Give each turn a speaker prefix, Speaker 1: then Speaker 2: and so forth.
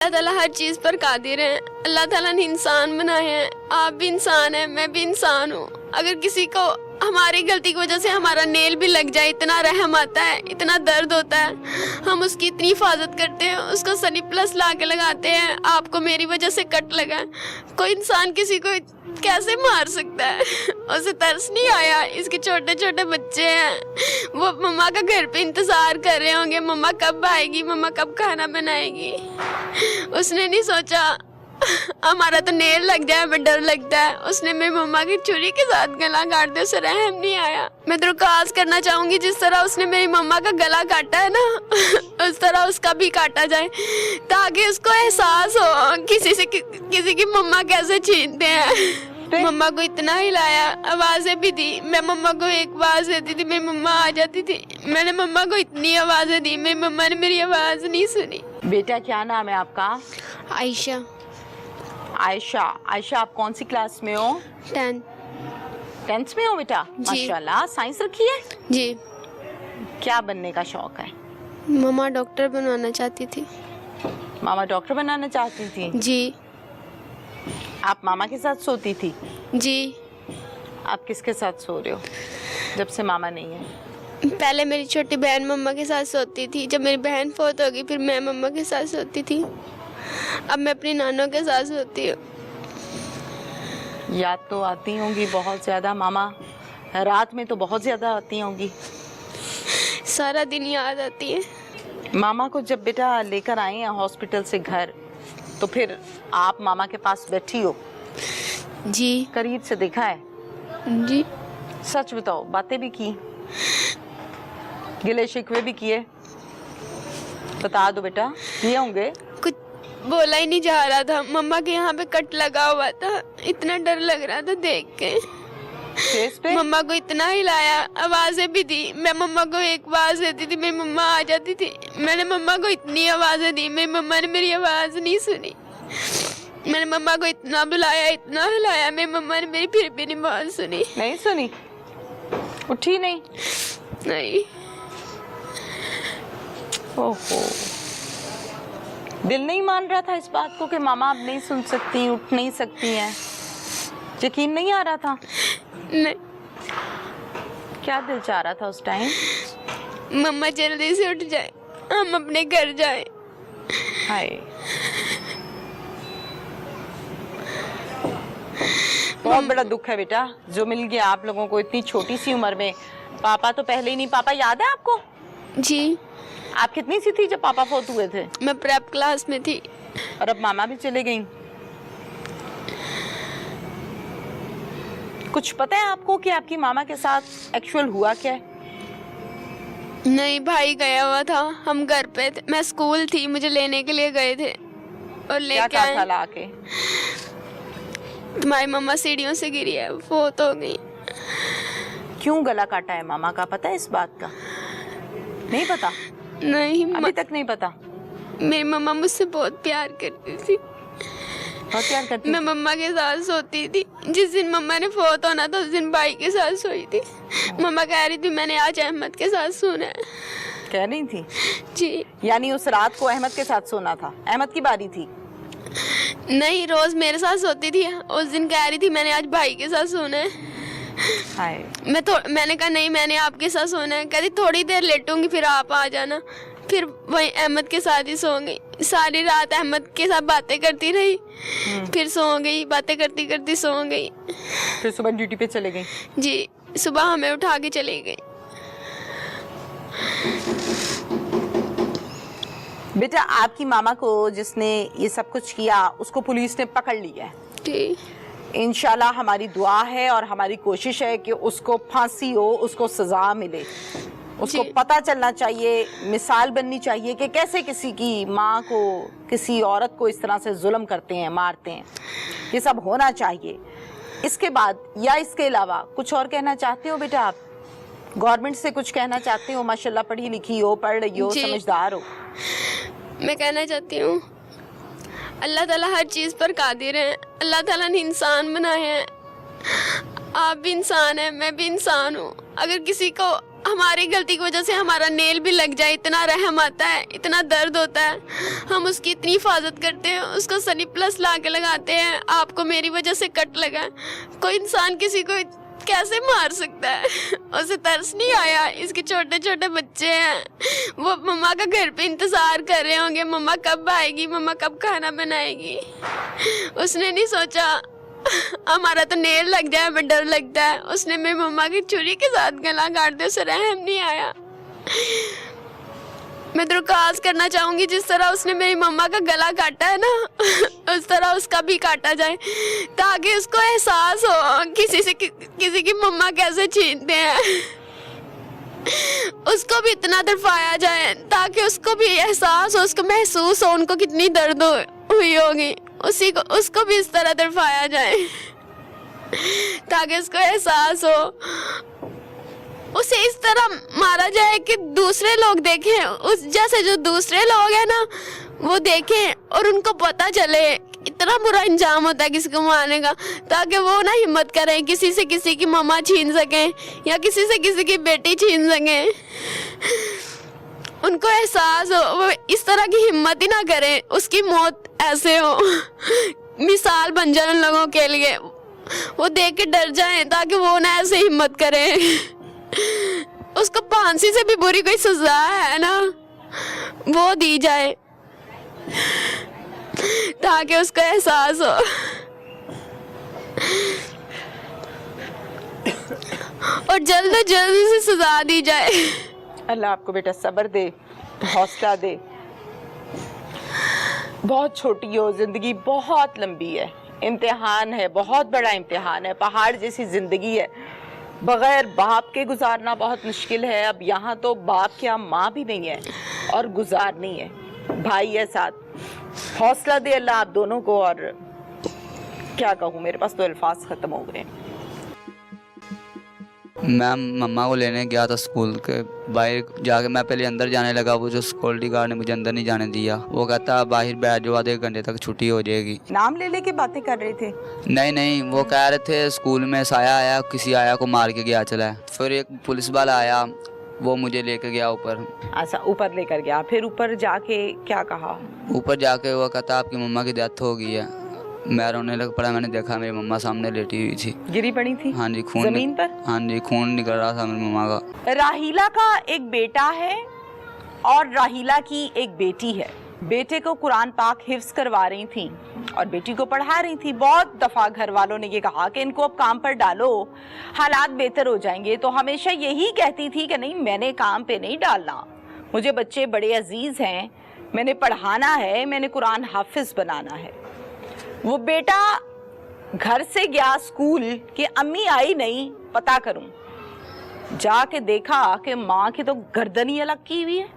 Speaker 1: अल्लाह ताला हर चीज़ पर कादिर है। अल्लाह ताला ने इंसान बनाए हैं, आप भी इंसान हैं, मैं भी इंसान हूँ। अगर किसी को हमारी गलती की वजह से हमारा नेल भी लग जाए, इतना रहम आता है, इतना दर्द होता है, हम उसकी इतनी हिफाजत करते हैं, उसको सनी प्लस ला के लगाते हैं। आपको मेरी वजह से कट लगा, कोई इंसान किसी को कैसे मार सकता है? उसे तरस नहीं आया? इसके छोटे छोटे बच्चे हैं, वो मम्मा का घर पे इंतजार कर रहे होंगे, मम्मा कब आएगी, मम्मा कब खाना बनाएगी। उसने नहीं सोचा हमारा तो नेल लग जाए, हमें डर लगता है। उसने मेरी मम्मा की छुरी के साथ गला काट दिया, उसे रहम नहीं आया। मैं दरख्वास्त करना चाहूंगी, जिस तरह उसने मेरी मम्मा का गला काटा है ना, उस तरह उसका भी काटा जाए, ताकि उसको एहसास हो किसी की मम्मा कैसे छीनते हैं। मम्मा को इतना हिलाया, आवाजें भी दी। मैं मम्मा को एक आवाज देती थी, मेरी मम्मा आ जाती थी। मैंने मम्मा को इतनी आवाजें दी, मेरी मम्मा ने मेरी आवाज नहीं सुनी।
Speaker 2: बेटा क्या नाम है आपका?
Speaker 1: आयशा।
Speaker 2: आयशा। आयशा, आप कौन सी क्लास में हो? 10th में हो बेटा? माशाल्लाह। साइंस रखी है
Speaker 1: जी।
Speaker 2: क्या बनने का शौक है?
Speaker 1: मम्मा डॉक्टर बनवाना चाहती थी।
Speaker 2: मामा डॉक्टर बनाना चाहती थी?
Speaker 1: जी।
Speaker 2: आप मामा के साथ सोती थी?
Speaker 1: जी।
Speaker 2: आप किसके साथ सो रहे हो जब से मामा नहीं है?
Speaker 1: पहले मेरी छोटी बहन मम्मा के साथ सोती थी, जब मेरी बहन फोत हो गई फिर मैं मम्मा के साथ सोती थी। अब मैं अपनी नानों के साथ सोती हूँ।
Speaker 2: याद तो आती होंगी बहुत ज़्यादा मामा, रात में तो बहुत ज़्यादा आती होंगी।
Speaker 1: सारा दिन याद आती है।
Speaker 2: मामा को जब बेटा लेकर आए हैं हॉस्पिटल से घर, तो फिर आप मामा के पास बैठी हो?
Speaker 1: जी।
Speaker 2: करीब से देखा है?
Speaker 1: जी।
Speaker 2: सच बताओ, बातें भी की, गिले शिकवे भी किए? बता दो बेटा, किए होंगे।
Speaker 1: कुछ बोला ही नहीं जा रहा था। मम्मा के यहाँ पे कट लगा हुआ था, इतना डर लग रहा था देख के।
Speaker 2: फेस पे?
Speaker 1: मम्मा को इतना हिलाया, आवाजें भी दी। मैं मम्मा को एक आवाज देती थी, मेरी मम्मा आ जाती थी। मैंने मम्मा को इतनी आवाजें दी, मेरी मम्मा ने मेरी आवाज नहीं सुनी। मैंने मम्मा को इतना बुलाया, इतना हिलाया, मेरी मम्मा ने मेरी फिर भी नहीं बात सुनी।
Speaker 2: नहीं सुनी? उठी नहीं?
Speaker 1: नहीं।
Speaker 2: ओहो, दिल नहीं मान रहा था इस बात को कि मामा अब नहीं सुन सकती, उठ नहीं सकती हैं? यकीन नहीं आ रहा था?
Speaker 1: नहीं।
Speaker 2: क्या दिल चाह रहा था उस टाइम?
Speaker 1: मम्मा जल्दी से उठ जाए, हम अपने घर जाए।
Speaker 2: हाय, बहुत बड़ा दुख है बेटा जो मिल गया आप लोगों को इतनी छोटी सी उम्र में। पापा तो पहले ही नहीं। पापा याद है आपको?
Speaker 1: जी।
Speaker 2: आप कितनी सी थी जब पापा फोत हुए थे?
Speaker 1: मैं प्रेप क्लास में थी।
Speaker 2: और अब मामा भी चले गई। कुछ पता है आपको कि आपकी मामा के साथ एक्चुअल हुआ क्या है?
Speaker 1: नहीं, भाई गया हुआ था, हम घर पे थे। मैं स्कूल थी, मुझे लेने के लिए गए थे और लेके आए।
Speaker 2: क्या ला के?
Speaker 1: तुम्हारी मम्मा सीढ़ियों से गिरी है, फोत हो गई।
Speaker 2: क्यों गला काटा है मामा का, पता है इस बात का? नहीं पता?
Speaker 1: नहीं,
Speaker 2: अभी तक नहीं पता?
Speaker 1: मेरी मम्मा मुझसे बहुत प्यार करती थी।
Speaker 2: बहुत प्यार करती
Speaker 1: मैं
Speaker 2: थी?
Speaker 1: मम्मा के साथ सोती थी। जिस दिन मम्मा ने फोत होना था उस दिन भाई के साथ सोई थी। मम्मा कह रही थी मैंने आज अहमद के साथ सोना है।
Speaker 2: कह रही थी?
Speaker 1: जी।
Speaker 2: यानी उस रात को अहमद के साथ सोना था? अहमद की बारी थी?
Speaker 1: नहीं, रोज मेरे साथ सोती थी। उस दिन कह रही थी मैंने आज भाई के साथ सोना है।
Speaker 2: हाय।
Speaker 1: मैंने कहा नहीं, मैंने आपके साथ सोना है। कहती थोड़ी देर लेटूंगी फिर आप आ जाना। फिर वही अहमद के साथ ही सो गई। सारी रात अहमद के साथ बातें करती रही, फिर सो गई, बातें करती करती सो गई।
Speaker 2: फिर सुबह ड्यूटी पे चले गई?
Speaker 1: जी, सुबह हमें उठा के चली गई।
Speaker 2: बेटा आपकी मामा को जिसने ये सब कुछ किया उसको पुलिस ने पकड़ लिया है।
Speaker 1: जी।
Speaker 2: इंशाल्लाह हमारी दुआ है और हमारी कोशिश है कि उसको फांसी हो, उसको सजा मिले। उसको पता चलना चाहिए, मिसाल बननी चाहिए कि कैसे किसी की माँ को, किसी औरत को इस तरह से जुल्म करते हैं, मारते हैं। ये सब होना चाहिए। इसके बाद या इसके अलावा कुछ और कहना चाहते हो बेटा आप? गवर्नमेंट से कुछ कहना चाहते हो? माशाल्लाह पढ़ी लिखी हो, पढ़ रही हो, समझदार हो।
Speaker 1: मैं कहना चाहती हूँ अल्लाह ताला हर चीज़ पर कादिर है। अल्लाह ताला ने इंसान बनाए हैं, आप भी इंसान हैं, मैं भी इंसान हूँ। अगर किसी को हमारी गलती की वजह से हमारा नेल भी लग जाए, इतना रहम आता है, इतना दर्द होता है। हम उसकी इतनी हिफाजत करते हैं, उसको सनी प्लस ला के लगाते हैं। आपको मेरी वजह से कट लगा, कोई इंसान किसी को कैसे मार सकता है? उसे तरस नहीं आया? इसके छोटे छोटे बच्चे हैं, वो मम्मा का घर पे इंतजार कर रहे होंगे, मम्मा कब आएगी, मम्मा कब खाना बनाएगी। उसने नहीं सोचा हमारा तो नेल लग जाए, हमें डर लगता है। उसने मेरी मम्मा की छुरी के साथ गला काट दिया, उसे रहम नहीं आया। मैं दरख्वास्त करना चाहूंगी, जिस तरह उसने मेरी मम्मा का गला काटा है ना, उस तरह उसका भी काटा जाए, ताकि उसको एहसास हो किसी की मम्मा कैसे छीनते हैं। उसको भी इतना तड़पाया जाए ताकि उसको भी एहसास हो, उसको महसूस हो उनको कितनी दर्द हुई होगी। उसको भी इस तरह तड़पाया जाए ताकि उसको एहसास हो। उसे इस तरह मारा जाए कि दूसरे लोग देखें, उस जैसे जो दूसरे लोग हैं ना वो देखें और उनको पता चले इतना बुरा इंजाम होता है किसी को मारने का, ताकि वो ना हिम्मत करें किसी से किसी की मम्मा छीन सकें या किसी से किसी की बेटी छीन सकें। उनको एहसास हो, वो इस तरह की हिम्मत ही ना करें, उसकी मौत ऐसे हो, मिसाल बन जाए उन लोगों के लिए, वो देख के डर जाएं ताकि वो ना ऐसे हिम्मत करें। उसको फांसी से भी बुरी कोई सजा है ना, वो दी जाए ताकि उसको एहसास हो। और जल्द से जल्द से सजा दी जाए।
Speaker 2: अल्लाह आपको बेटा सब्र दे, हौसला दे। बहुत छोटी हो, जिंदगी बहुत लंबी है, इम्तिहान है, बहुत बड़ा इम्तिहान है, पहाड़ जैसी जिंदगी है। बगैर बाप के गुजारना बहुत मुश्किल है। अब यहाँ तो बाप क्या माँ भी नहीं है और गुजारनी है, भाई है साथ। हौसला दे अल्लाह आप दोनों को। और क्या कहूँ, मेरे पास तो अल्फाज ख़त्म हो गए।
Speaker 3: मैं मम्मा को लेने गया था स्कूल के बाहर जाके, मैं पहले अंदर जाने लगा, वो जो सिक्योरिटी गार्ड ने मुझे अंदर नहीं जाने दिया। वो कहता बाहर बैठ जाओ, आधे घंटे तक छुट्टी हो जाएगी।
Speaker 2: नाम ले लेके बातें कर रहे थे?
Speaker 3: नहीं, वो कह रहे थे स्कूल में साया आया, किसी आया को मार के गया चला है। फिर एक पुलिस वाला आया, वो मुझे लेके गया ऊपर।
Speaker 2: अच्छा, ऊपर लेकर गया। फिर ऊपर जाके क्या कहा?
Speaker 3: ऊपर जाके वो कहता आपकी मम्मा की डेथ हो गई है। मैं रोने लग पड़ा, मैंने देखा मेरी मम्मा सामने लेटी हुई थी,
Speaker 2: गिरी पड़ी थी।
Speaker 3: हाँ जी, खून
Speaker 2: जमीन पर।
Speaker 3: हाँ जी, खून निकल रहा था मेरी मम्मा का।
Speaker 2: राहीला का एक बेटा है और राहीला की एक बेटी है। बेटे को कुरान पाक हिफ्ज करवा रही थी और बेटी को पढ़ा रही थी। बहुत दफा घर वालों ने ये कहा कि इनको अब काम पर डालो, हालात बेहतर हो जाएंगे। तो हमेशा यही कहती थी कि नहीं, मैंने काम पे नहीं डालना, मुझे बच्चे बड़े अजीज हैं, मैंने पढ़ाना है, मैंने कुरान हाफिज बनाना है। वो बेटा घर से गया स्कूल कि अम्मी आई नहीं, पता करूं। जाके देखा कि माँ की तो गर्दन ही अलग की हुई है।